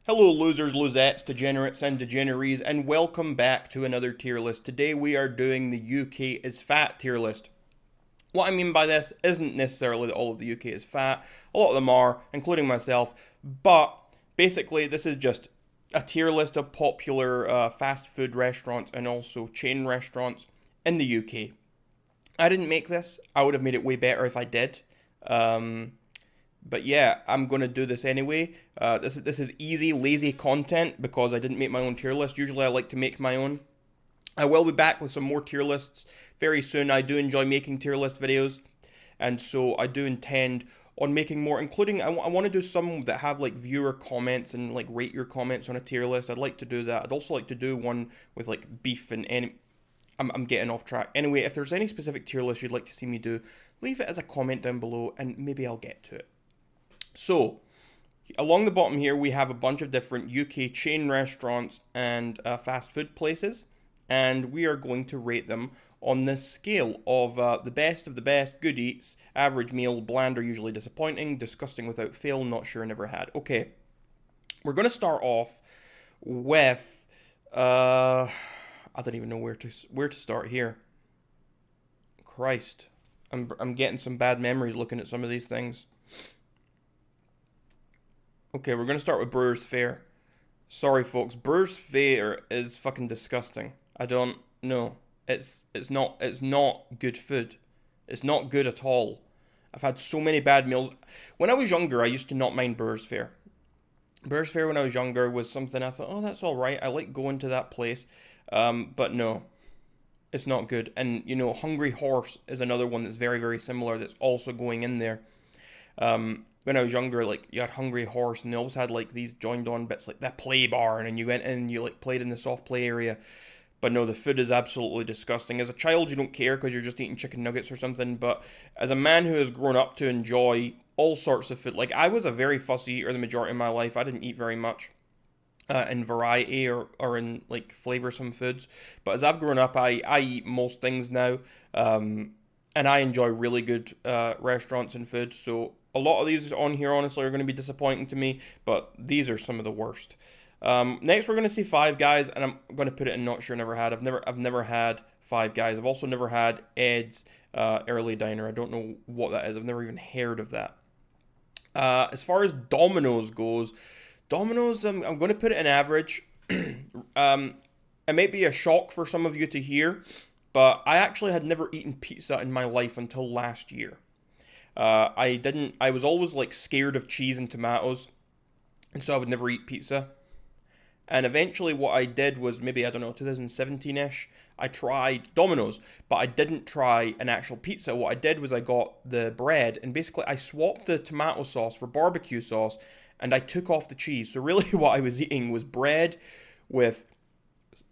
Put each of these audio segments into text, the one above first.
Hello losers, losettes, degenerates and degeneries, and welcome back to another tier list. Today we are doing the UK is fat tier list. What I mean by this isn't necessarily that all of the UK is fat. A lot of them are, including myself, but basically this is just a tier list of popular fast food restaurants and also chain restaurants in the UK. I didn't make this. I would have made it way better if I did. But yeah, I'm gonna do this anyway. This is easy, lazy content because I didn't make my own tier list. Usually, I like to make my own. I will be back with some more tier lists very soon. I do enjoy making tier list videos, and so I do intend on making more, including I want to do some that have like viewer comments and like rate your comments on a tier list. I'd like to do that. I'd also like to do one with like beef and any. I'm getting off track. Anyway, if there's any specific tier list you'd like to see me do, leave it as a comment down below, and maybe I'll get to it. So, along the bottom here, we have a bunch of different UK chain restaurants and fast food places, and we are going to rate them on this scale of the best of the best, good eats, average meal, bland or usually disappointing, disgusting without fail, not sure, never had. Okay, we're going to start off with, I don't even know where to start here. Christ, I'm getting some bad memories looking at some of these things. Okay, we're gonna start with Brewers Fayre. Sorry, folks, Brewers Fayre is fucking disgusting. I don't know. It's not good food. It's not good at all. I've had so many bad meals. When I was younger, I used to not mind Brewers Fayre. Brewers Fayre when I was younger was something I thought, oh, that's all right. I like going to that place, but no, it's not good. And you know, Hungry Horse is another one that's very very similar. That's also going in there. When I was younger, like you had Hungry Horse, and they always had like these joined on bits like that play barn, and you went in and you like played in the soft play area. But no, the food is absolutely disgusting. As a child, you don't care because you're just eating chicken nuggets or something. But as a man who has grown up to enjoy all sorts of food, like I was a very fussy eater the majority of my life. I didn't eat very much in variety or in like flavorsome foods. But as I've grown up, I eat most things now. And I enjoy really good restaurants and food. So a lot of these on here, honestly, are going to be disappointing to me, but these are some of the worst. Next, we're going to see Five Guys, and I'm going to put it in not sure, never had. I've never had Five Guys. I've also never had Ed's Early Diner. I don't know what that is. I've never even heard of that. As far as Domino's goes, Domino's, I'm going to put it in average. It might be a shock for some of you to hear, but I actually had never eaten pizza in my life until last year. I was always like scared of cheese and tomatoes, and so I would never eat pizza. And eventually what I did was maybe, I don't know, 2017-ish, I tried Domino's, but I didn't try an actual pizza. What I did was I got the bread, and basically I swapped the tomato sauce for barbecue sauce, and I took off the cheese. So really what I was eating was bread with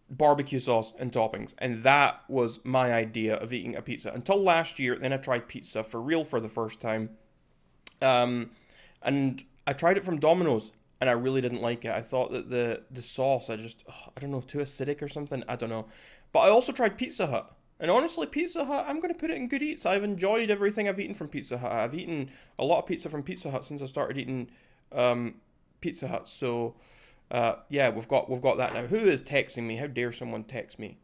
barbecue sauce and toppings, and that was my idea of eating a pizza until last year. Then I tried pizza for real for the first time, and I tried it from Domino's, and I really didn't like it. I thought that the sauce, I don't know, too acidic or something. I don't know, but I also tried Pizza Hut, and honestly, Pizza Hut, I'm gonna put it in good eats. I've enjoyed everything I've eaten from Pizza Hut. I've eaten a lot of pizza from Pizza Hut since I started eating Pizza Hut. So yeah, we've got that now. Who is texting me? How dare someone text me?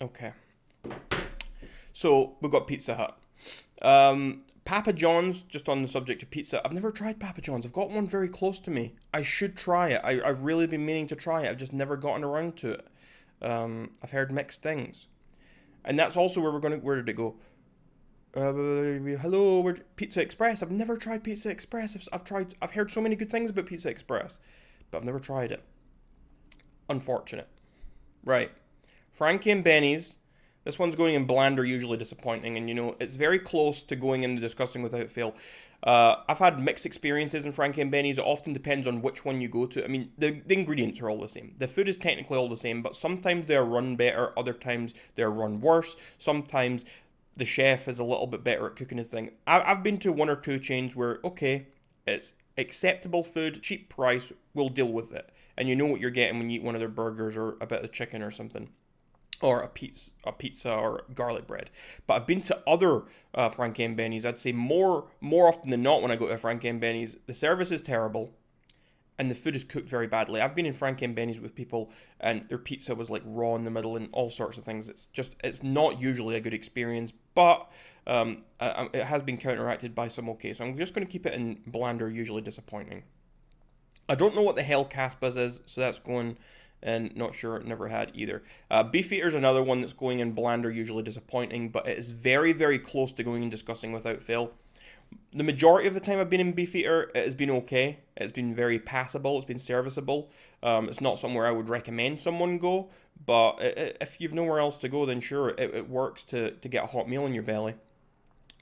Okay. So we've got Pizza Hut. Papa John's, just on the subject of pizza, I've never tried Papa John's. I've got one very close to me. I should try it. I've really been meaning to try it. I've just never gotten around to it. I've heard mixed things. And that's also where did it go? Hello, we're Pizza Express. I've never tried Pizza Express. I've heard so many good things about Pizza Express, but I've never tried it. Unfortunate. Right. Frankie and Benny's. This one's going in bland or usually disappointing, and you know, it's very close to going into disgusting without fail. I've had mixed experiences in Frankie and Benny's. It often depends on which one you go to. I mean, the ingredients are all the same. The food is technically all the same, but sometimes they're run better, other times they're run worse. Sometimes the chef is a little bit better at cooking his thing. I've been to one or two chains where, okay, it's acceptable food, cheap price, we'll deal with it. And you know what you're getting when you eat one of their burgers or a bit of chicken or something. Or a pizza or garlic bread. But I've been to other Frankie and Benny's. I'd say more often than not when I go to Frankie and Benny's, the service is terrible. and the food is cooked very badly. I've been in Frankie and Benny's with people, and their pizza was like raw in the middle and all sorts of things. It's not usually a good experience, but it has been counteracted by some okay. So I'm just going to keep it in bland or usually disappointing. I don't know what the hell Caspa's is, so that's going and not sure, never had either. Beefeater's another one that's going in bland or usually disappointing, but it is very, very close to going in disgusting without fail. The majority of the time I've been in Beefeater, it has been okay. It's been very passable. It's been serviceable. It's not somewhere I would recommend someone go, but if you've nowhere else to go, then sure, it works to get a hot meal in your belly.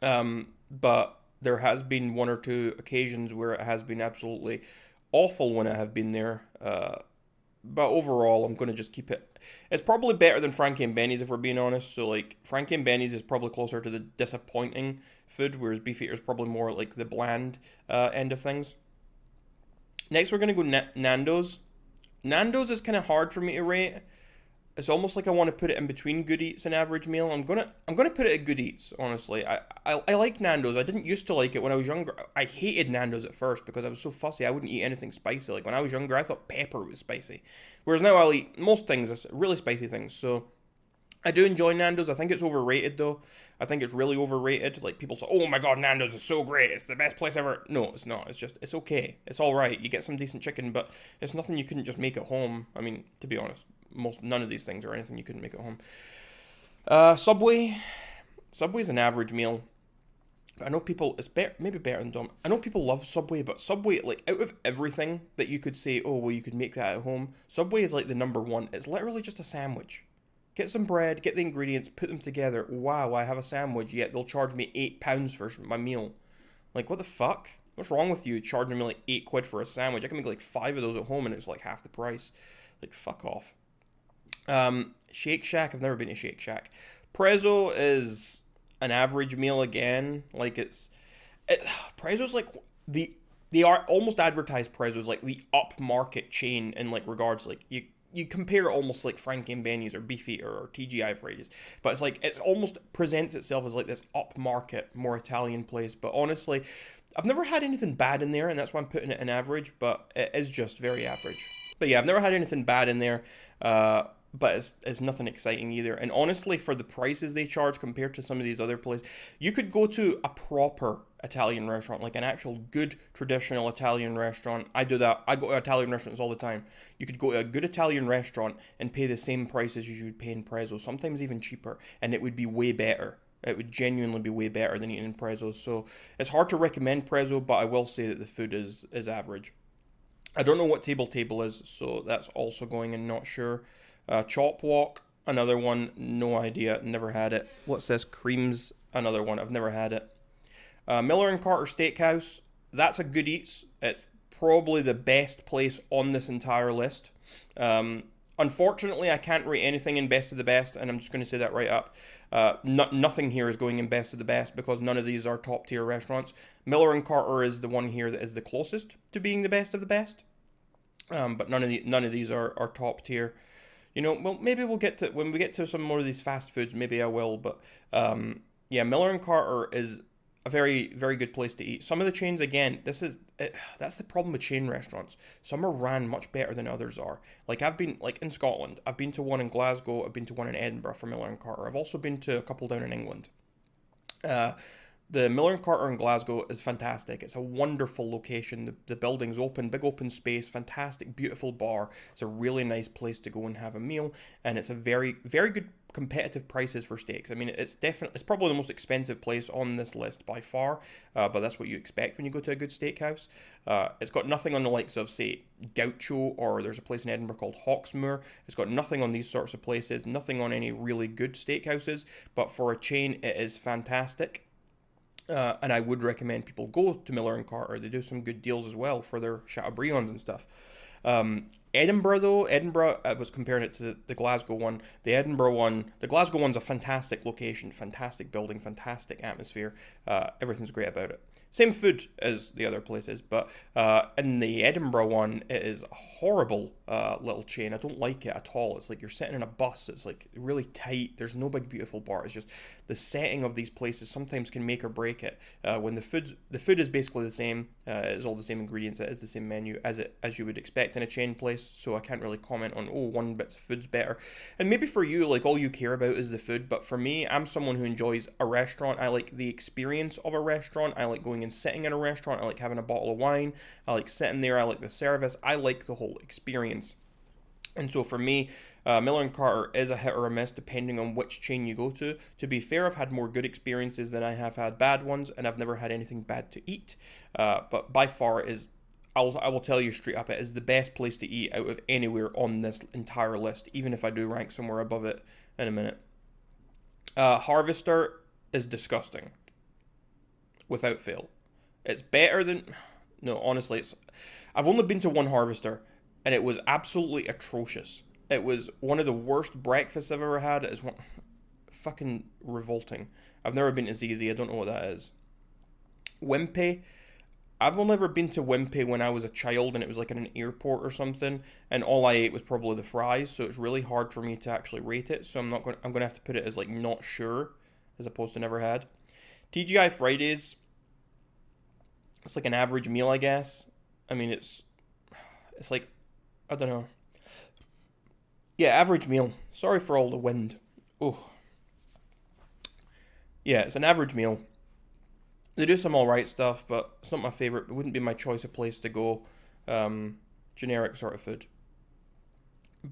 But there has been one or two occasions where it has been absolutely awful when I have been there. But overall, I'm going to just keep it. It's probably better than Frankie and Benny's if we're being honest. So like Frankie and Benny's is probably closer to the disappointing food, whereas Beefeater is probably more like the bland end of things. Next, we're going to go Nando's. Nando's is kind of hard for me to rate. It's almost like I want to put it in between Good Eats and average meal. I'm gonna put it at Good Eats, honestly. I like Nando's. I didn't used to like it when I was younger. I hated Nando's at first because I was so fussy. I wouldn't eat anything spicy. Like when I was younger, I thought pepper was spicy. Whereas now I'll eat most things, really spicy things. So I do enjoy Nando's. I think it's overrated though. I think it's really overrated. Like people say, "Oh my god, Nando's is so great. It's the best place ever." No, it's not. It's okay. It's all right. You get some decent chicken, but it's nothing you couldn't just make at home. I mean, to be honest, none of these things are anything you couldn't make at home. Subway's an average meal. I know people, it's better, maybe better than Dom. I know people love Subway, but Subway, like, out of everything that you could say, oh, well, you could make that at home, Subway is like the number one. It's literally just a sandwich. Get some bread, get the ingredients, put them together. Wow, I have a sandwich, yet they'll charge me £8 for my meal. Like, what the fuck? What's wrong with you charging me like £8 for a sandwich? I can make like 5 of those at home and it's like half the price. Like, fuck off. Shake Shack, I've never been to Shake Shack. Prezzo is an average meal again. Like Prezzo's like they are almost advertised Prezzo's like the upmarket chain in like regards like you compare almost like Frankie and Benny's or Beefeater or TGI Fridays, but it's like it's almost presents itself as like this upmarket, more Italian place. But honestly, I've never had anything bad in there, and that's why I'm putting it in average. But it is just very average. But yeah, I've never had anything bad in there. But it's nothing exciting either. And honestly, for the prices they charge compared to some of these other places, you could go to a proper Italian restaurant, like an actual good traditional Italian restaurant. I do that. I go to Italian restaurants all the time. You could go to a good Italian restaurant and pay the same prices you would pay in Prezzo, sometimes even cheaper, and it would be way better. It would genuinely be way better than eating in Prezzo. So it's hard to recommend Prezzo, but I will say that the food is average. I don't know what Table is, so that's also going in not sure. Chop Walk, another one, no idea, never had it. What's this? Creams, another one, I've never had it. Miller and Carter Steakhouse, that's a Good Eats. It's probably the best place on this entire list. Unfortunately, I can't rate anything in best of the best, and I'm just going to say that right up. Nothing here is going in best of the best because none of these are top tier restaurants. Miller and Carter is the one here that is the closest to being the best of the best. But none of these are top tier. You know, well, maybe we'll get to, when we get to some more of these fast foods, maybe I will, but, yeah, Miller and Carter is a very, very good place to eat. Some of the chains, again, that's the problem with chain restaurants. Some are ran much better than others are. Like, I've been, like, in Scotland, I've been to one in Glasgow, I've been to one in Edinburgh for Miller and Carter. I've also been to a couple down in England. The Miller and Carter in Glasgow is fantastic. It's a wonderful location. The building's open, big open space, fantastic, beautiful bar. It's a really nice place to go and have a meal, and it's a very, very good competitive prices for steaks. I mean, it's probably the most expensive place on this list by far, but that's what you expect when you go to a good steakhouse. It's got nothing on the likes of, say, Gaucho, or there's a place in Edinburgh called Hawksmoor. It's got nothing on these sorts of places, nothing on any really good steakhouses, but for a chain, it is fantastic. And I would recommend people go to Miller and Carter. They do some good deals as well for their Chateaubriands and stuff. Edinburgh, though, I was comparing it to the Glasgow one. The Glasgow one's a fantastic location, fantastic building, fantastic atmosphere. Everything's great about it. Same food as the other places, but in the Edinburgh one, it is a horrible little chain. I don't like it at all. It's like you're sitting in a bus. It's like really tight. There's no big beautiful bar. It's just the setting of these places sometimes can make or break it. When the food is basically the same, it's all the same ingredients. It is the same menu as you would expect in a chain place. So I can't really comment on one bit of food's better. And maybe for you, like all you care about is the food. But for me, I'm someone who enjoys a restaurant. I like the experience of a restaurant. I like going and sitting in a restaurant. I like having a bottle of wine. I like sitting there. I like the service. I like the whole experience. And so for me, Miller and Carter is a hit or a miss depending on which chain you go to. To be fair, I've had more good experiences than I have had bad ones, and I've never had anything bad to eat. But by far, I will tell you straight up, it is the best place to eat out of anywhere on this entire list, even if I do rank somewhere above it in a minute. Harvester is disgusting, without fail. It's better than... No, honestly, I've only been to one Harvester, and it was absolutely atrocious. It was one of the worst breakfasts I've ever had. It's fucking revolting. I've never been to ZZ. I don't know what that is. Wimpy. I've only ever been to Wimpy when I was a child, and it was like in an airport or something, and all I ate was probably the fries, so it's really hard for me to actually rate it, so I'm going to have to put it as like not sure, as opposed to never had. TGI Fridays, it's like an average meal, I guess. I mean, it's like, I don't know. Yeah, average meal. Sorry for all the wind. Oh. Yeah, it's an average meal. They do some alright stuff, but it's not my favourite. It wouldn't be my choice of place to go. Generic sort of food.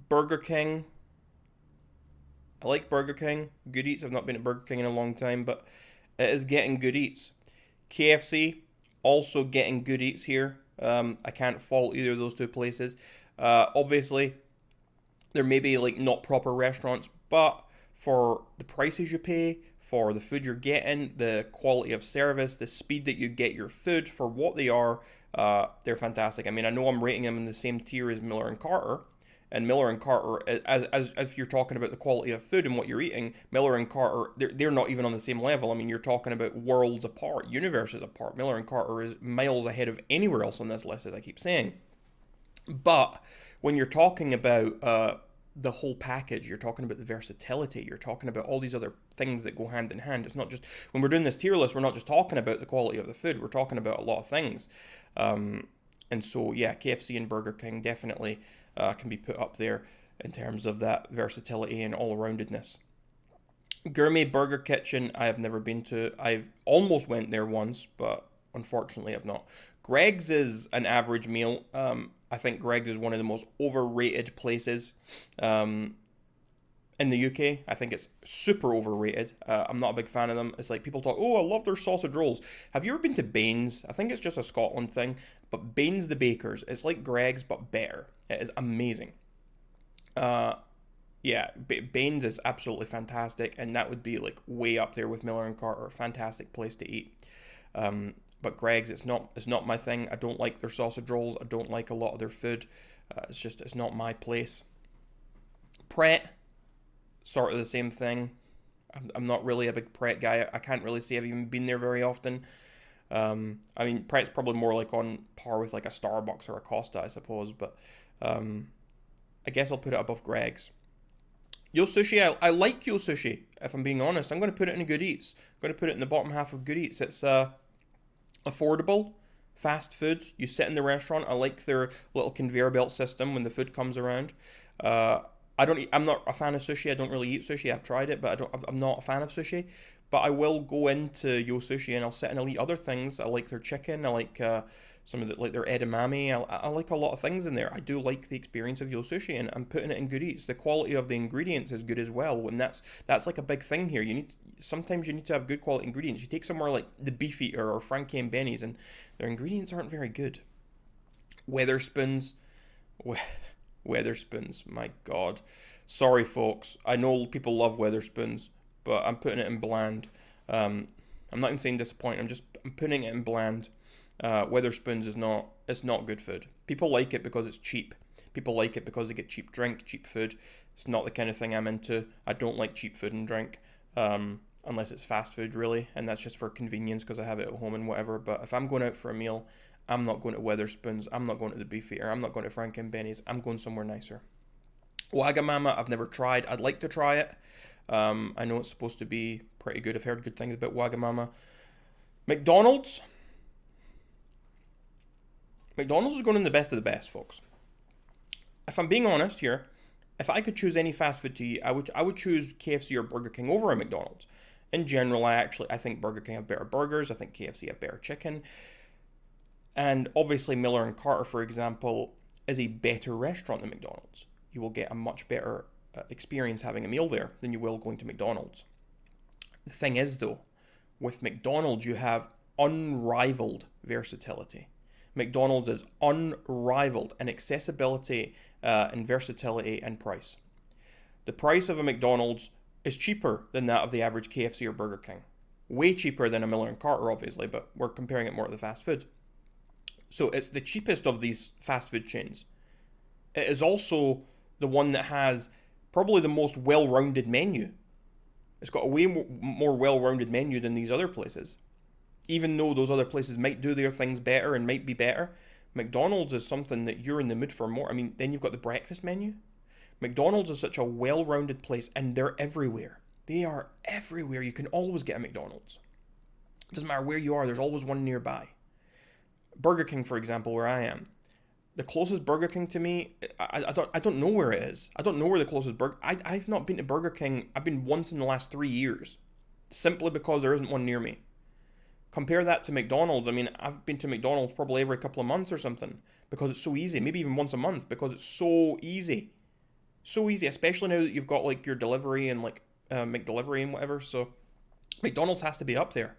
Burger King. I like Burger King. Good Eats. I've not been at Burger King in a long time, but it is getting good eats. KFC, also getting good eats here. I can't fault either of those two places. Obviously, there may be like not proper restaurants, but for the prices you pay, for the food you're getting, the quality of service, the speed that you get your food for what they are, they're fantastic. I mean, I know I'm rating them in the same tier as Miller and Carter, and Miller and Carter, as if you're talking about the quality of food and what you're eating, Miller and Carter, they're not even on the same level. I mean, you're talking about worlds apart, universes apart. Miller and Carter is miles ahead of anywhere else on this list, as I keep saying. But when you're talking about the whole package, you're talking about the versatility, you're talking about all these other things that go hand in hand. It's not just, when we're doing this tier list, we're not just talking about the quality of the food, we're talking about a lot of things. And so, yeah, KFC and Burger King definitely can be put up there in terms of that versatility and all-roundedness. Gourmet Burger Kitchen, I have never been to. I've almost went there once, but unfortunately I've not. Greg's is an average meal. I think Greg's is one of the most overrated places in the UK. I think it's super overrated. I'm not a big fan of them. It's like people talk, oh, I love their sausage rolls. Have you ever been to Baines? I think it's just a Scotland thing. But Baines the Bakers, it's like Greg's but better. It is amazing. Yeah, Baines is absolutely fantastic, and that would be like way up there with Miller and Carter. Fantastic place to eat. But Greg's, it's not my thing. I don't like their sausage rolls. I don't like a lot of their food. It's not my place. Pret, sort of the same thing. I'm not really a big Pret guy. I can't really say I've even been there very often. I mean, Pret's probably more like on par with like a Starbucks or a Costa, I suppose. But I guess I'll put it above Greg's. Yo Sushi, I like Yo Sushi, if I'm being honest. I'm going to put it in Good Eats. I'm going to put it in the bottom half of Good Eats. It's affordable, fast food. You sit in the restaurant. I like their little conveyor belt system when the food comes around. I'm not a fan of sushi. I don't really eat sushi. I've tried it, but I'm not a fan of sushi. But I will go into Yo Sushi and I'll sit and I'll eat other things. I like their chicken. I like some of like their edamame. I like a lot of things in there. I do like the experience of Yo Sushi, and I'm putting it in Good Eats. The quality of the ingredients is good as well, and that's like a big thing here. Sometimes you need to have good quality ingredients. You take somewhere like the Beefeater or Frankie and Benny's, and their ingredients aren't very good. Weatherspoons, my God. Sorry, folks. I know people love Weatherspoons, but I'm putting it in bland. I'm not even saying disappointing. I'm putting it in bland. Weatherspoons it's not good food. People like it because it's cheap. People like it because they get cheap drink, cheap food. It's not the kind of thing I'm into. I don't like cheap food and drink. unless it's fast food really, and that's just for convenience because I have it at home and whatever. But if I'm going out for a meal, I'm not going to Wetherspoons, I'm not going to the Beefeater, I'm not going to Frank and Benny's, I'm going somewhere nicer. Wagamama, I've never tried. I'd like to try it. I know it's supposed to be pretty good. I've heard good things about Wagamama. McDonald's. McDonald's is going in the best of the best, folks. If I'm being honest here, if I could choose any fast food to eat, I would choose KFC or Burger King over a McDonald's. In general, I think Burger King have better burgers. I think KFC have better chicken. And obviously Miller and Carter, for example, is a better restaurant than McDonald's. You will get a much better experience having a meal there than you will going to McDonald's. The thing is, though, with McDonald's, you have unrivaled versatility. McDonald's is unrivaled in accessibility and versatility and price. The price of a McDonald's is cheaper than that of the average KFC or Burger King. Way cheaper than a Miller and Carter, obviously, but we're comparing it more to the fast food. So it's the cheapest of these fast food chains. It is also the one that has probably the most well-rounded menu. It's got a way more well-rounded menu than these other places. Even though those other places might do their things better and might be better, McDonald's is something that you're in the mood for more. I mean, then you've got the breakfast menu. McDonald's is such a well-rounded place, and they're everywhere. They are everywhere. You can always get a McDonald's. It doesn't matter where you are, there's always one nearby. Burger King, for example, where I am. The closest Burger King to me, I don't know where it is. I don't know where the closest Burger... I've not been to Burger King. I've been once in the last 3 years. Simply because there isn't one near me. Compare that to McDonald's. I mean, I've been to McDonald's probably every couple of months or something. Because it's so easy. Maybe even once a month. Because it's so easy. So easy. Especially now that you've got like your delivery and like McDelivery and whatever. So McDonald's has to be up there.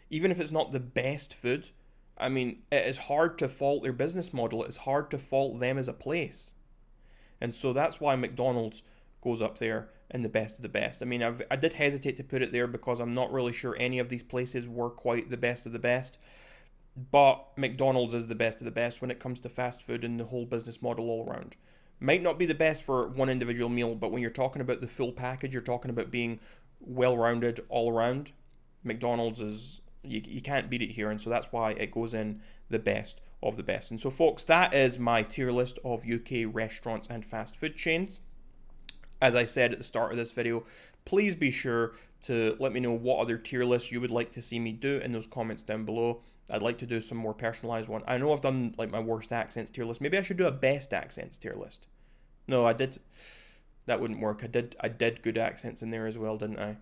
Even if it's not the best food... I mean, it is hard to fault their business model. It is hard to fault them as a place. And so that's why McDonald's goes up there in the best of the best. I mean, I did hesitate to put it there because I'm not really sure any of these places were quite the best of the best. But McDonald's is the best of the best when it comes to fast food and the whole business model all around. Might not be the best for one individual meal, but when you're talking about the full package, you're talking about being well-rounded all around. McDonald's is... You can't beat it here, and so that's why it goes in the best of the best. And so, folks, that is my tier list of UK restaurants and fast food chains. As I said at the start of this video, please be sure to let me know what other tier lists you would like to see me do in those comments down below. I'd like to do some more personalized one. I know I've done like my worst accents tier list. Maybe I should do a best accents tier list. No, I did. That wouldn't work. I did good accents in there as well, didn't I?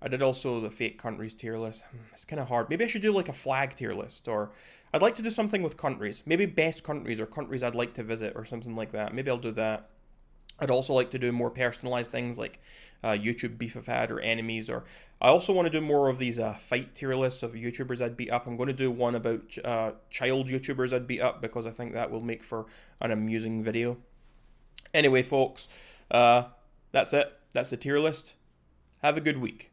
I did also the fake countries tier list. It's kind of hard. Maybe I should do like a flag tier list, or I'd like to do something with countries. Maybe best countries or countries I'd like to visit or something like that. Maybe I'll do that. I'd also like to do more personalized things like YouTube beef I've had or enemies, or I also want to do more of these fight tier lists of YouTubers I'd beat up. I'm going to do one about child YouTubers I'd beat up because I think that will make for an amusing video. Anyway, folks, that's it. That's the tier list. Have a good week.